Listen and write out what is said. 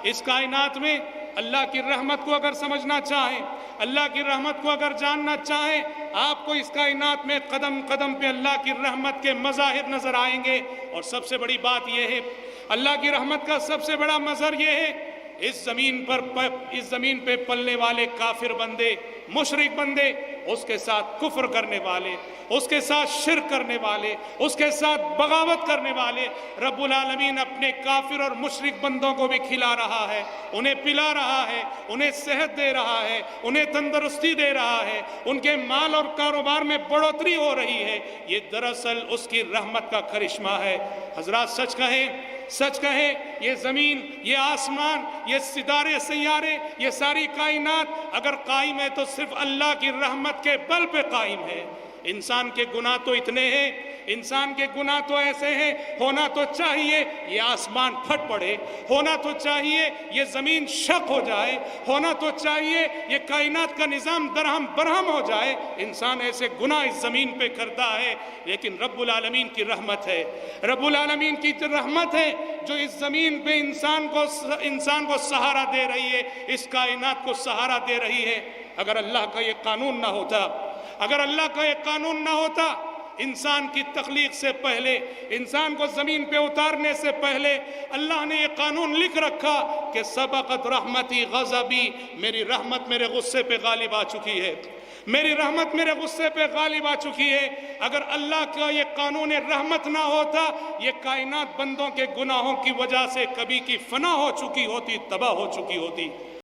اس کائنات میں اللہ کی رحمت کو اگر سمجھنا چاہیں، اللہ کی رحمت کو اگر جاننا چاہیں، آپ کو اس کائنات میں قدم قدم پہ اللہ کی رحمت کے مظاہر نظر آئیں گے۔ اور سب سے بڑی بات یہ ہے، اللہ کی رحمت کا سب سے بڑا مظہر یہ ہے، اس زمین پہ پلنے والے کافر بندے، مشرک بندے، اس کے ساتھ کفر کرنے والے، اس کے ساتھ شرک کرنے والے، اس کے ساتھ بغاوت کرنے والے، رب العالمین اپنے کافر اور مشرک بندوں کو بھی کھلا رہا ہے، انہیں پلا رہا ہے، انہیں صحت دے رہا ہے، انہیں تندرستی دے رہا ہے، ان کے مال اور کاروبار میں بڑھوتری ہو رہی ہے۔ یہ دراصل اس کی رحمت کا کرشمہ ہے۔ حضرات سچ کہیں، یہ زمین، یہ آسمان، یہ ستارے سیارے، یہ ساری کائنات اگر قائم ہے تو صرف اللہ کی رحمت کے بل پہ قائم ہے۔ انسان کے گناہ تو اتنے ہیں، انسان کے گناہ تو ایسے ہیں، ہونا تو چاہیے یہ آسمان پھٹ پڑے، ہونا تو چاہیے یہ زمین شق ہو جائے، ہونا تو چاہیے یہ کائنات کا نظام درہم برہم ہو جائے۔ انسان ایسے گناہ اس زمین پہ کرتا ہے، لیکن رب العالمین کی رحمت ہے، رب العالمین کی رحمت ہے جو اس زمین پہ انسان کو سہارا دے رہی ہے، اس کائنات کو سہارا دے رہی ہے۔ اگر اللہ کا یہ قانون نہ ہوتا، اگر اللہ کا یہ قانون نہ ہوتا، انسان کی تخلیق سے پہلے، انسان کو زمین پہ اتارنے سے پہلے اللہ نے یہ قانون لکھ رکھا کہ سبقت رحمتی غضبی، میری رحمت میرے غصے پہ غالب آ چکی ہے، میری رحمت میرے غصے پہ غالب آ چکی ہے۔ اگر اللہ کا یہ قانون رحمت نہ ہوتا، یہ کائنات بندوں کے گناہوں کی وجہ سے کبھی کی فنا ہو چکی ہوتی، تباہ ہو چکی ہوتی۔